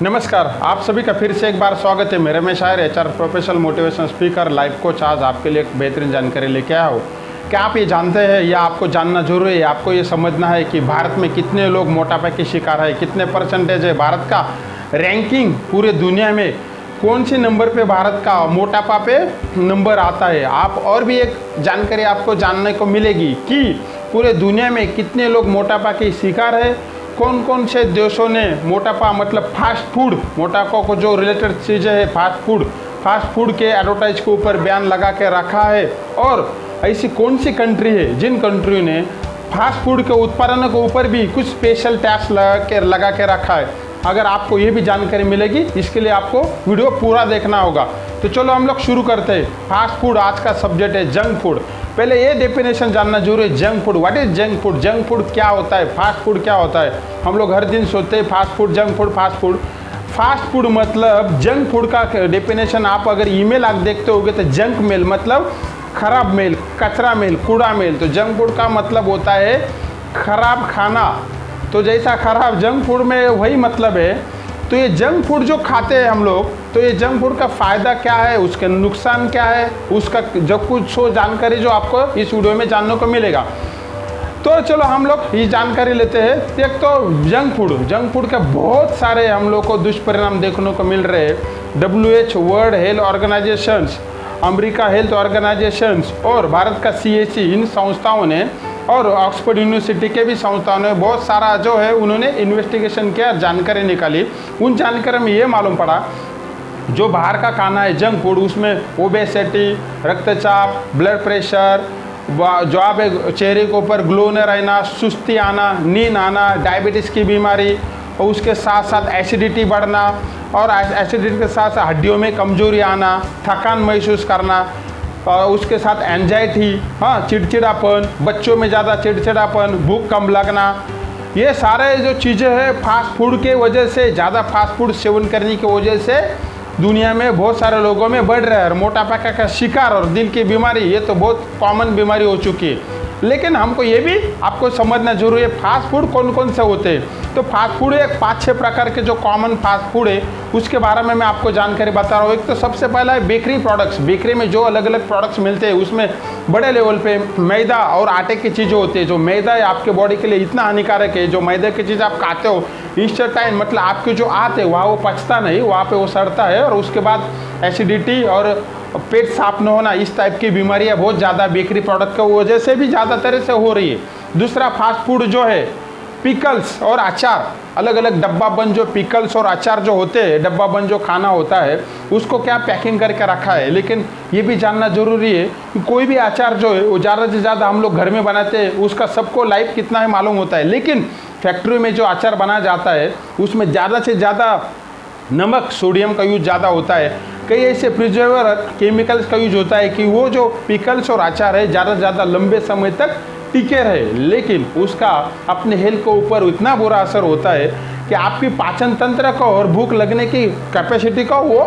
नमस्कार, आप सभी का फिर से एक बार स्वागत है। मैं Ramesh Iyer, HR professional motivation speaker, life coach. आज आपके लिए एक बेहतरीन जानकारी लेके आया हूँ। क्या आप ये जानते हैं या आपको जानना जरूरी है? आपको ये समझना है कि भारत में कितने लोग मोटापा के शिकार है, कितने परसेंटेज है, भारत का रैंकिंग पूरे दुनिया में कौन से नंबर पे भारत का मोटापा पे नंबर आता है। आप और भी एक जानकारी आपको जानने को मिलेगी कि पूरे दुनिया में कितने लोग मोटापा के शिकार है, कौन कौन से देशों ने मोटापा मतलब फास्ट फूड, मोटापा को जो रिलेटेड चीज़ें है फास्ट फूड के एडवर्टाइज के ऊपर बैन लगा के रखा है, और ऐसी कौन सी कंट्री है जिन कंट्री ने फास्ट फूड के उत्पादन के ऊपर भी कुछ स्पेशल टैक्स लगा के रखा है। अगर आपको ये भी जानकारी मिलेगी, इसके लिए आपको वीडियो पूरा देखना होगा। तो चलो हम लोग शुरू करते हैं। फास्ट फूड आज का सब्जेक्ट है जंक फूड। पहले ये डेफिनेशन जानना जरूरी है, junk food. What is junk food? Junk food क्या होता है, फास्ट फूड क्या होता है? हम लोग हर दिन सोचते हैं fast food, junk food, fast food. Fast food मतलब जंक फूड का डेफिनेशन आप अगर ईमेल आप देखते होगे तो जंक मेल मतलब खराब मेल, कचरा मेल, कूड़ा मेल। तो जंक फूड का मतलब होता है खराब खाना। तो जैसा खराब जंक फूड में वही मतलब है। तो ये जंक फूड जो खाते हैं हम लोग, तो ये जंक फूड का फ़ायदा क्या है, उसके नुकसान क्या है, उसका जो कुछ जानकारी जो आपको इस वीडियो में जानने को मिलेगा। तो चलो हम लोग ये जानकारी लेते हैं। एक तो जंक फूड के बहुत सारे हम लोग को दुष्परिणाम देखने को मिल रहे हैं। WHO, world health organisations, America health organisations और भारत का CAC, इन संस्थाओं ने और ऑक्सफोर्ड यूनिवर्सिटी के भी संस्थाओं ने बहुत सारा जो है उन्होंने इन्वेस्टिगेशन किया, जानकारी निकाली। उन जानकारी में ये मालूम पड़ा जो बाहर का खाना है जंक फूड, उसमें ओबेसिटी, रक्तचाप, ब्लड प्रेशर, जो आप चेहरे के ऊपर ग्लो न रहना, सुस्ती आना, नींद आना, डायबिटीज़ की बीमारी, और उसके साथ साथ एसिडिटी बढ़ना, और एसिडिटी के साथ साथ हड्डियों में कमजोरी आना, थकान महसूस करना, और उसके साथ एंजाइटी, चिड़चिड़ापन, बच्चों में ज़्यादा चिड़चिड़ापन, भूख कम लगना, ये सारे जो चीज़ें हैं फास्ट फूड के वजह से, ज़्यादा फास्ट फूड सेवन करने की वजह से दुनिया में बहुत सारे लोगों में बढ़ रहा है। और मोटापा का शिकार और दिल की बीमारी, ये तो बहुत कॉमन बीमारी हो चुकी है। लेकिन हमको ये भी आपको समझना जरूरी है फास्ट फूड कौन कौन से होते हैं। तो फास्ट फूड एक 5-6 प्रकार के जो कॉमन फास्ट फूड है उसके बारे में मैं आपको जानकारी बता रहा हूँ। एक तो सबसे पहला है बेकरी प्रोडक्ट्स। बेकरी में जो अलग अलग प्रोडक्ट्स मिलते हैं उसमें बड़े लेवल पे मैदा और आटे की चीज़ें होती है। जो मैदा है आपके बॉडी के लिए इतना हानिकारक है, जो मैदा की चीज़ आप खाते हो इंस्टेंटाइन मतलब आपके जो आते है वहाँ वो पचता नहीं, वहाँ पे वो सड़ता है, और उसके बाद एसिडिटी और पेट साफ न होना, इस टाइप की बीमारियां बहुत ज़्यादा बेकरी प्रोडक्ट की वजह से भी ज़्यादा तरह से हो रही है। दूसरा फास्ट फूड जो है पिकल्स और अचार, अलग अलग डब्बा बंद जो पिकल्स और अचार जो होते हैं, डब्बा बंद जो खाना होता है उसको क्या पैकिंग करके रखा है। लेकिन ये भी जानना जरूरी है कि कोई भी अचार जो है वो ज़्यादा से ज़्यादा हम लोग घर में बनाते हैं, उसका सबको लाइफ कितना है मालूम होता है। लेकिन फैक्ट्री में जो अचार बनाया जाता है उसमें ज़्यादा से ज़्यादा नमक, सोडियम का यूज ज़्यादा होता है। कई ऐसे प्रिजर्वर केमिकल्स का यूज होता है कि वो जो पिकल्स और अचार है ज़्यादा से ज़्यादा लंबे समय तक टिके रहे, लेकिन उसका अपने हेल्थ के ऊपर इतना बुरा असर होता है कि आपकी पाचन तंत्र को और भूख लगने की कैपेसिटी को वो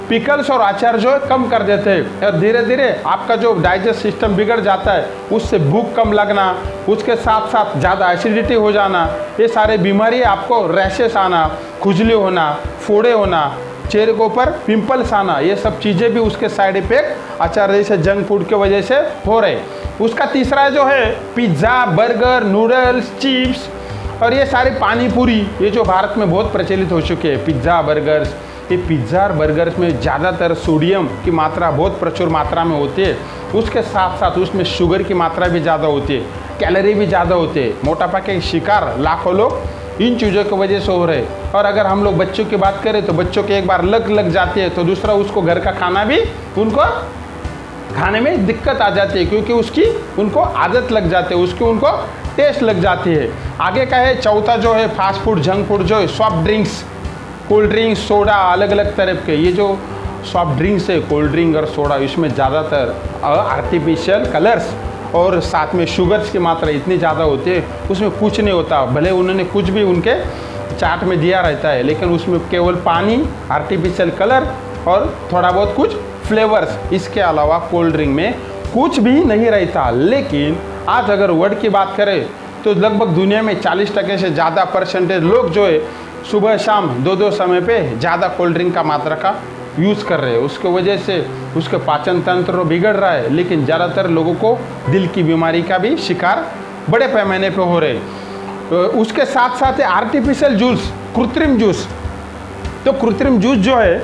पिकल्स और अचार जो है कम कर देते हैं, और धीरे धीरे आपका जो डाइजेस्ट सिस्टम बिगड़ जाता है, उससे भूख कम लगना, उसके साथ साथ ज़्यादा एसिडिटी हो जाना, ये सारे बीमारी, आपको रैशेस आना, खुजली होना, फोड़े होना, चेहरे के ऊपर पिंपल्स आना, ये सब चीज़ें भी उसके साइड इफेक्ट अचार जैसे जंक फूड की वजह से हो रहे। उसका तीसरा जो है पिज़्ज़ा, बर्गर, नूडल्स, चिप्स और ये सारी पानी पूरी, ये जो भारत में बहुत प्रचलित हो चुके हैं पिज़्ज़ा, बर्गर्स। ये पिज़्ज़ा और बर्गर्स में ज़्यादातर सोडियम की मात्रा बहुत प्रचुर मात्रा में होती है, उसके साथ साथ उसमें शुगर की मात्रा भी ज़्यादा होती है, कैलोरी भी ज़्यादा होती है। मोटापा के शिकार लाखों लोग इन चीज़ों की वजह से हो रहे। और अगर हम लोग बच्चों की बात करें तो बच्चों के एक बार लग जाती है तो दूसरा उसको घर का खाना भी उनको खाने में दिक्कत आ जाती है, क्योंकि उसकी उनको आदत लग जाती है, उसकी उनको टेस्ट लग जाती है। आगे का है चौथा जो है फास्ट फूड, जंक फूड जो है soft drinks, cold drinks, soda, अलग अलग तरह के। ये जो सॉफ्ट ड्रिंक्स है, कोल्ड ड्रिंक और सोडा, इसमें ज़्यादातर आर्टिफिशियल कलर्स और साथ में शुगर्स की मात्रा इतनी ज़्यादा होती है, उसमें कुछ नहीं होता। भले उन्होंने कुछ भी उनके चाट में दिया रहता है, लेकिन उसमें केवल पानी, आर्टिफिशियल कलर और थोड़ा बहुत कुछ फ्लेवर्स, इसके अलावा कोल्ड ड्रिंक में कुछ भी नहीं रहता। लेकिन आज अगर वर्ल्ड की बात करें तो लगभग दुनिया में 40% से ज़्यादा परसेंटेज लोग जो है सुबह शाम दो दो समय पे ज़्यादा कोल्ड ड्रिंक का मात्रा का यूज़ कर रहे हैं, उसके वजह से उसके पाचन तंत्र बिगड़ रहा है। लेकिन ज़्यादातर लोगों को दिल की बीमारी का भी शिकार बड़े पैमाने पे हो रहे हैं। उसके साथ साथ आर्टिफिशियल जूस, कृत्रिम जूस, तो कृत्रिम जूस जो है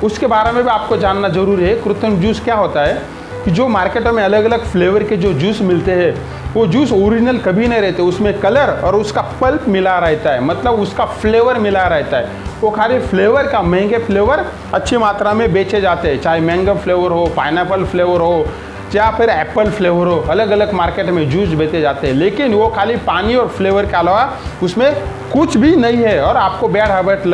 उसके बारे में भी आपको जानना जरूरी है। कृत्रिम जूस क्या होता है कि जो मार्केटों में अलग अलग फ्लेवर के जो जूस मिलते हैं वो जूस ओरिजिनल कभी नहीं रहते, उसमें कलर और उसका पल्प मिला रहता है, मतलब उसका फ्लेवर मिला रहता है। वो खाली फ्लेवर का, महंगे फ्लेवर अच्छी मात्रा में बेचे जाते हैं, चाहे मैंगो फ्लेवर हो, पाइनएप्पल फ्लेवर हो या फिर एप्पल फ्लेवर हो, अलग अलग मार्केट में जूस बेचे जाते हैं। लेकिन वो खाली पानी और फ्लेवर के अलावा उसमें कुछ भी नहीं है और आपको बैड हैबिट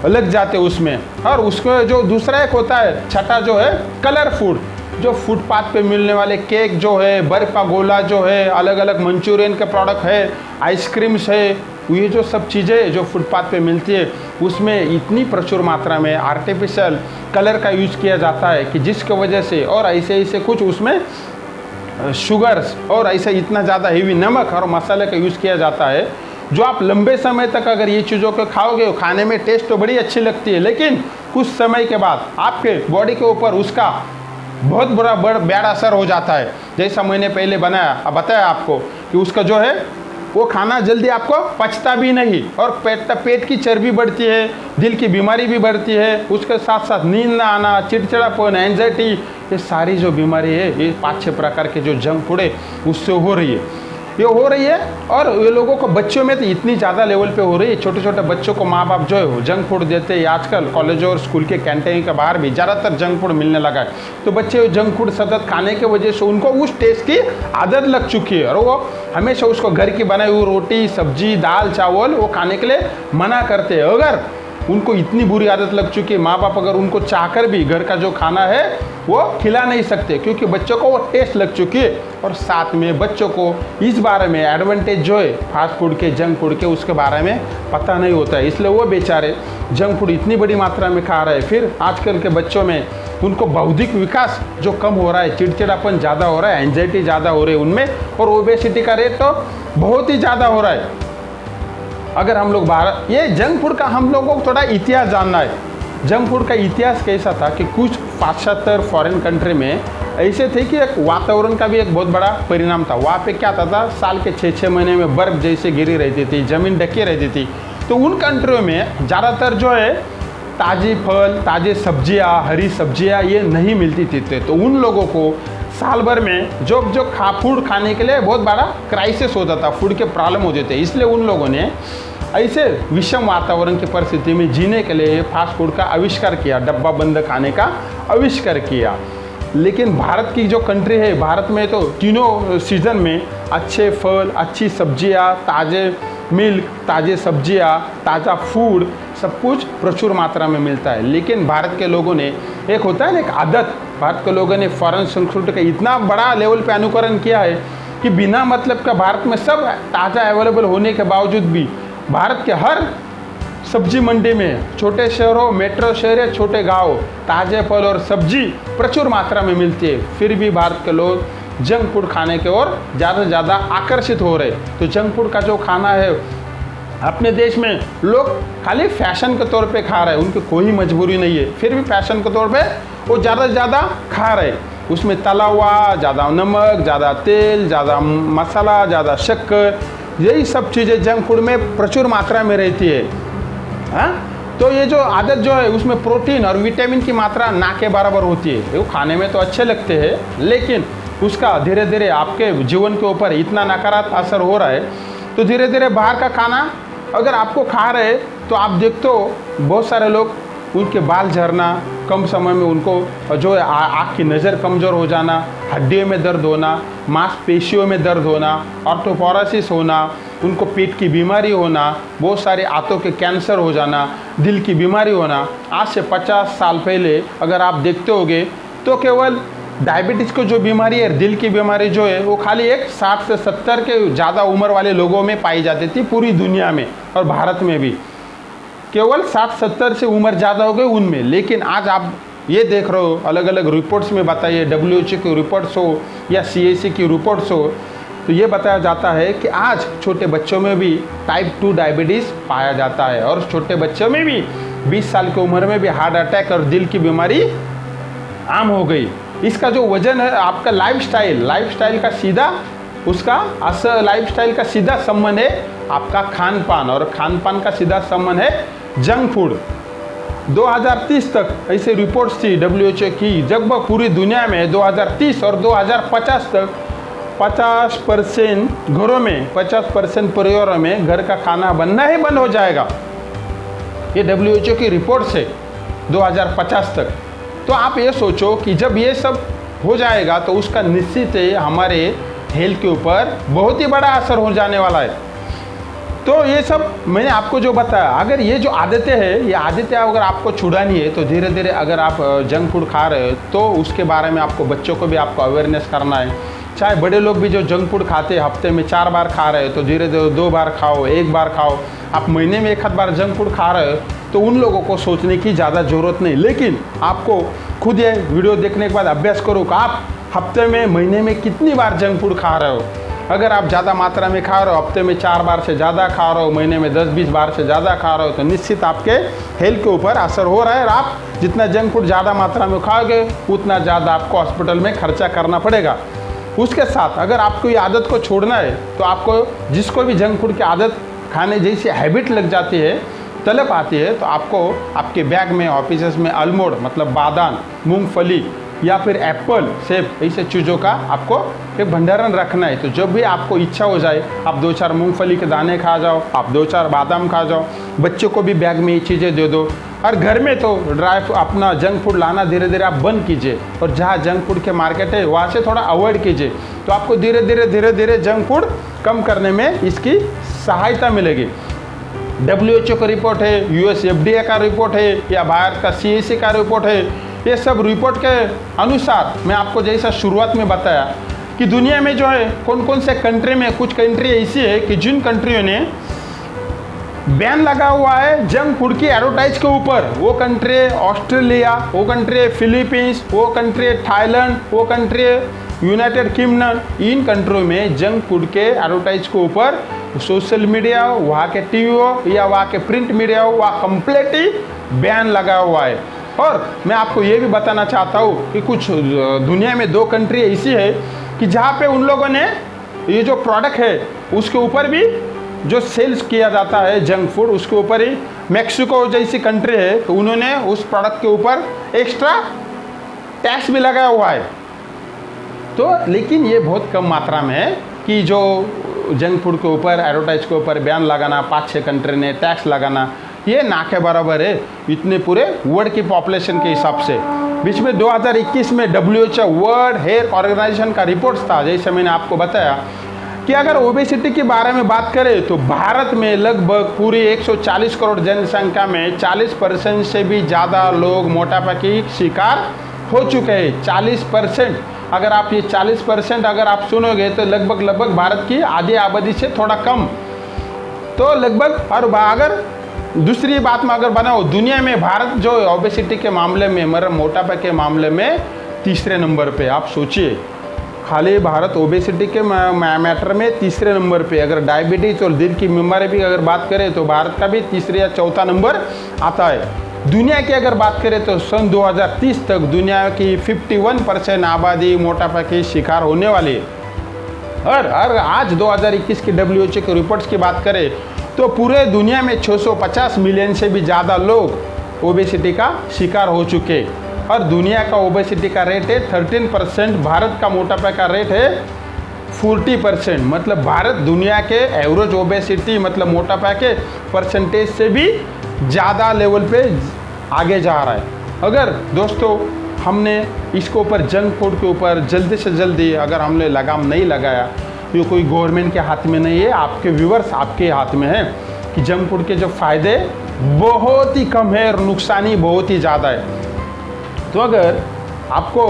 लग जाते उसमें। और उसको जो दूसरा एक होता है छठा जो है कलर फूड, जो फुटपाथ पे मिलने वाले केक जो है, बर्फ का गोला जो है, अलग अलग मंचूरियन के प्रोडक्ट है, आइसक्रीम्स है, ये जो सब चीज़ें जो फुटपाथ पे मिलती है उसमें इतनी प्रचुर मात्रा में आर्टिफिशियल कलर का यूज़ किया जाता है कि जिसकी वजह से, और ऐसे कुछ उसमें शुगर्स और ऐसे इतना ज़्यादा हेवी नमक और मसाले का यूज़ किया जाता है, जो आप लंबे समय तक अगर ये चीज़ों को खाओगे, खाने में टेस्ट तो बड़ी अच्छी लगती है, लेकिन कुछ समय के बाद आपके बॉडी के ऊपर उसका बहुत बुरा बैड असर हो जाता है। जैसा मैंने पहले बताया आपको कि उसका जो है वो खाना जल्दी आपको पचता भी नहीं और पेट की चर्बी बढ़ती है, दिल की बीमारी भी बढ़ती है, उसके साथ साथ नींद ना आना, चिड़चिड़ापन, एंजाइटी, ये सारी जो बीमारी है ये 5-6 प्रकार के जो जंक फूड है उससे हो रही है, ये हो रही है। और ये लोगों को बच्चों में तो इतनी ज़्यादा लेवल पे हो रही है, छोटे छोटे बच्चों को माँ बाप जो है जंक फूड देते हैं। आजकल कॉलेज और स्कूल के कैंटीन के बाहर भी ज़्यादातर जंक फूड मिलने लगा है, तो बच्चे जंक फूड सतत खाने की वजह से उनको उस टेस्ट की आदत लग चुकी है और वो हमेशा उसको घर की बनाई हुई रोटी, सब्जी, दाल, चावल वो खाने के लिए मना करते हैं। अगर उनको इतनी बुरी आदत लग चुकी है, माँ बाप अगर उनको चाहकर भी घर का जो खाना है वो खिला नहीं सकते, क्योंकि बच्चों को वो टेस्ट लग चुकी है। और साथ में बच्चों को इस बारे में एडवांटेज जो है फास्ट फूड के, जंक फूड के, उसके बारे में पता नहीं होता है, इसलिए वो बेचारे जंक फूड इतनी बड़ी मात्रा में खा रहे हैं। फिर आजकल के बच्चों में उनको बौद्धिक विकास जो कम हो रहा है, चिड़चिड़ापन ज़्यादा हो रहा है, एंजाइटी ज़्यादा हो रही है उनमें, और ओबेसिटी का रेट तो बहुत ही ज़्यादा हो रहा है। अगर हम लोग ये जंक फूड का हम लोगों को थोड़ा इतिहास जानना है। जंक फूड का इतिहास कैसा था कि कुछ पाश्चात्य फॉरेन कंट्री में ऐसे थे कि एक वातावरण का भी एक बहुत बड़ा परिणाम था। वहाँ पे क्या था साल के 6-6 महीने में बर्फ जैसे गिरी रहती थी, ज़मीन ढकी रहती थी। तो उन कंट्रियों में ज़्यादातर जो है ताज़े फल, ताज़े सब्जियाँ, हरी सब्जियाँ ये नहीं मिलती थी। तो उन लोगों को साल भर में जो फूड खाने के लिए बहुत बड़ा क्राइसिस होता था, फूड के प्रॉब्लम होते थे। इसलिए उन लोगों ने ऐसे विषम वातावरण की परिस्थिति में जीने के लिए फास्ट फूड का आविष्कार किया, डब्बा बंद खाने का आविष्कार किया। लेकिन भारत की जो कंट्री है, भारत में तो तीनों सीजन में अच्छे फल, अच्छी सब्जियां, ताज़े मिल्क, ताज़े सब्जियां, ताज़ा फूड सब कुछ प्रचुर मात्रा में मिलता है। लेकिन भारत के लोगों ने एक होता है ना एक आदत, भारत के लोगों ने फॉरेन संस्कृति का इतना बड़ा लेवल पे अनुकरण किया है कि बिना मतलब का भारत में सब ताज़ा अवेलेबल होने के बावजूद भी भारत के हर सब्जी मंडी में, छोटे शहरों, मेट्रो शहर या छोटे गांव, ताज़े फल और सब्जी प्रचुर मात्रा में मिलती है। फिर भी भारत के लोग जंक फूड खाने की ओर ज़्यादा से ज़्यादा आकर्षित हो रहे। तो जंक फूड का जो खाना है अपने देश में लोग खाली फैशन के तौर पे खा रहे हैं, उनकी कोई मजबूरी नहीं है, फिर भी फैशन के तौर पे वो ज़्यादा से ज़्यादा खा रहे। उसमें तला हुआ, ज़्यादा नमक, ज़्यादा तेल, ज़्यादा मसाला, ज़्यादा शक्कर, यही सब चीज़ें जंक फूड में प्रचुर मात्रा में रहती है। हाँ, तो ये जो आदत जो है उसमें प्रोटीन और विटामिन की मात्रा ना के बराबर होती है। वो खाने में तो अच्छे लगते हैं, लेकिन उसका धीरे धीरे आपके जीवन के ऊपर इतना नकारात्मक असर हो रहा है। तो धीरे धीरे बाहर का खाना अगर आपको खा रहे तो आप देखते हो बहुत सारे लोग उनके बाल झड़ना, कम समय में उनको जो है आँख की नज़र कमज़ोर हो जाना, हड्डियों में दर्द होना, मांसपेशियों में दर्द होना, ऑर्थोपोरोसिस होना, उनको पेट की बीमारी होना, बहुत सारे आंतों के कैंसर हो जाना, दिल की बीमारी होना। आज से 50 साल पहले अगर आप देखते होगे तो केवल डायबिटीज़ को जो बीमारी है, दिल की बीमारी जो है वो खाली एक 60 से 70 के ज़्यादा उम्र वाले लोगों में पाई जाती थी पूरी दुनिया में, और भारत में भी केवल 60-70 से उम्र ज़्यादा हो गई उनमें। लेकिन आज आप ये देख रहे हो अलग अलग रिपोर्ट्स में बताइए, WHO की रिपोर्ट्स हो या CAC की रिपोर्ट्स हो, तो ये बताया जाता है कि आज छोटे बच्चों में भी टाइप 2 डायबिटीज़ पाया जाता है और छोटे बच्चों में भी 20 साल की उम्र में भी हार्ट अटैक और दिल की बीमारी आम हो गई। इसका जो वजन है आपका लाइफस्टाइल का सीधा लाइफस्टाइल का सीधा संबंध है आपका खान पान, और खान पान का सीधा संबंध है जंक फूड। 2030 तक ऐसे रिपोर्ट्स थी WHO की, लगभग पूरी दुनिया में 2030 और 2050 तक 50% घरों में 50% परिवारों में घर का खाना बनना ही बंद हो जाएगा। ये WHO की रिपोर्ट से 2050 तक। तो आप ये सोचो कि जब ये सब हो जाएगा तो उसका निश्चित है हमारे हेल्थ के ऊपर बहुत ही बड़ा असर हो जाने वाला है। तो ये सब मैंने आपको जो बताया, अगर ये जो आदतें हैं, ये आदतें अगर आपको छुड़ानी है तो धीरे धीरे अगर आप जंक फूड खा रहे हो तो उसके बारे में आपको बच्चों को भी आपको अवेयरनेस करना है। चाहे बड़े लोग भी जो जंक फूड खाते हैं हफ्ते में 4 बार खा रहे हो तो धीरे धीरे 2 बार खाओ, 1 बार खाओ। आप महीने में 1 बार जंक फूड खा रहे हो तो उन लोगों को सोचने की ज़्यादा ज़रूरत नहीं, लेकिन आपको खुद ये वीडियो देखने के बाद अभ्यास करो कि आप हफ्ते में महीने में कितनी बार जंक फूड खा रहे हो। अगर आप ज़्यादा मात्रा में खा रहे हो, हफ्ते में 4 बार से ज़्यादा खा रहे हो, महीने में 10-20 बार से ज़्यादा खा रहे हो, तो निश्चित आपके हेल्थ के ऊपर असर हो रहा है। और आप जितना जंक फूड ज़्यादा मात्रा में खाओगे उतना ज़्यादा आपको हॉस्पिटल में खर्चा करना पड़ेगा। उसके साथ अगर आपको ये आदत को छोड़ना है तो आपको जिसको भी जंक फूड की आदत खाने जैसी हैबिट लग जाती है, तलब आती है, तो आपको आपके बैग में ऑफिस में अल्मोड़ मतलब बादाम, मूंगफली या फिर एप्पल, सेब ऐसे चीज़ों का आपको एक भंडारण रखना है। तो जब भी आपको इच्छा हो जाए आप 2-4 मूंगफली के दाने खा जाओ, आप 2-4 बादाम खा जाओ, बच्चों को भी बैग में ये चीज़ें दे दो। और घर में तो अपना जंक फूड लाना धीरे धीरे आप बंद कीजिए, और जहाँ जंक फूड के मार्केट है वहाँ से थोड़ा अवॉइड कीजिए, तो आपको धीरे धीरे जंक फूड कम करने में इसकी सहायता मिलेगी। WHO का रिपोर्ट है, US FDA का रिपोर्ट है, या बाहर का CAC का रिपोर्ट है, ये सब रिपोर्ट के अनुसार मैं आपको जैसा शुरुआत में बताया कि दुनिया में जो है कौन कौन से कंट्री में, कुछ कंट्री ऐसी है कि जिन कंट्रियों ने बैन लगा हुआ है जंक फूड की एडवर्टाइज के ऊपर। वो कंट्री है ऑस्ट्रेलिया, वो कंट्री है फिलीपींस, वो कंट्री है थाईलैंड, वो कंट्री है यूनाइटेड किंगडम। इन कंट्रियों में जंक फूड के एडवर्टाइज के ऊपर सोशल मीडिया, वहाँ के टीवी हो या वहाँ के प्रिंट मीडिया हो, वहाँ कंप्लीट ही बैन लगा हुआ है। और मैं आपको ये भी बताना चाहता हूँ कि कुछ दुनिया में 2 कंट्री ऐसी है कि जहाँ पे उन लोगों ने ये जो प्रोडक्ट है उसके ऊपर भी जो सेल्स किया जाता है जंक फूड, उसके ऊपर ही मैक्सिको जैसी कंट्री है तो उन्होंने उस प्रोडक्ट के ऊपर एक्स्ट्रा टैक्स भी लगाया हुआ है। तो लेकिन ये बहुत कम मात्रा में है कि जो जंक फूड के ऊपर एडवर्टाइज के ऊपर बैन लगाना, 5-6 कंट्री ने टैक्स लगाना, ये ना के बराबर है इतने पूरे वर्ल्ड की पॉपुलेशन के हिसाब से। बीच में 2021 में WHO वर्ल्ड हेल्थ ऑर्गेनाइजेशन का रिपोर्ट था, जैसे मैंने आपको बताया कि अगर ओबेसिटी के बारे में बात करें तो भारत में लगभग पूरी 140 करोड़ जनसंख्या में 40% से भी ज़्यादा लोग मोटापा की शिकार हो चुके हैं। 40%, अगर आप ये 40% अगर आप सुनोगे तो लगभग भारत की आधी आबादी से थोड़ा कम, तो लगभग। और अगर दूसरी बात में अगर बनाओ, दुनिया में भारत जो ओबेसिटी के मामले में, मतलब मोटापा के मामले में 3रे नंबर पे। आप सोचिए, खाली भारत ओबेसिटी के मैटर में 3रे नंबर पे। अगर डायबिटीज और दिल की बीमारी भी अगर बात करें तो भारत का भी 3रा या 4था नंबर आता है। दुनिया की अगर बात करें तो सन 2030 तक दुनिया की 51% आबादी मोटापा की शिकार होने वाली है। और आज 2021 की WHO के रिपोर्ट्स की बात करें तो पूरे दुनिया में 650 मिलियन से भी ज़्यादा लोग ओबेसिटी का शिकार हो चुके, और दुनिया का ओबेसिटी का रेट है 13%, भारत का मोटापा का रेट है 40%। मतलब भारत दुनिया के एवरेज ओबेसिटी मतलब मोटापा के परसेंटेज से भी ज़्यादा लेवल पे आगे जा रहा है। अगर दोस्तों हमने इसके ऊपर जंक फूड के ऊपर जल्दी से जल्दी अगर हमने लगाम नहीं लगाया, ये कोई गवर्नमेंट के हाथ में नहीं है, आपके व्यूवर्स आपके हाथ में है कि जंक फूड के जो फ़ायदे बहुत ही कम है और नुकसान ही बहुत ही ज़्यादा है। तो अगर आपको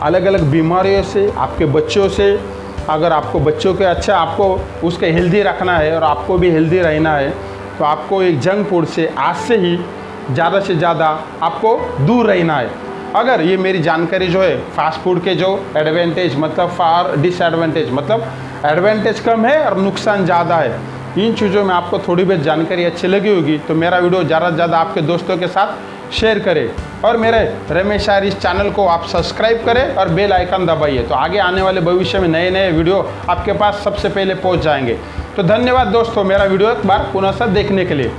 अलग अलग बीमारियों से, आपके बच्चों से, अगर आपको बच्चों के अच्छा आपको उसके हेल्दी रखना है और आपको भी हेल्दी रहना है, तो आपको एक जंक फूड से आज से ही ज़्यादा से ज़्यादा आपको दूर रहना है। अगर ये मेरी जानकारी जो है फास्ट फूड के जो एडवांटेज मतलब फार डिसएडवांटेज मतलब एडवांटेज कम है और नुकसान ज़्यादा है। इन चीज़ों में आपको थोड़ी बहुत जानकारी अच्छी लगी होगी तो मेरा वीडियो ज़्यादा से ज़्यादा आपके दोस्तों के साथ शेयर करें और मेरे रमेश आयर इस चैनल को आप सब्सक्राइब करें और बेल आइकन दबाइए, तो आगे आने वाले भविष्य में नए नए वीडियो आपके पास सबसे पहले पहुंच जाएंगे। तो धन्यवाद दोस्तों, मेरा वीडियो एक बार पुनः से देखने के लिए।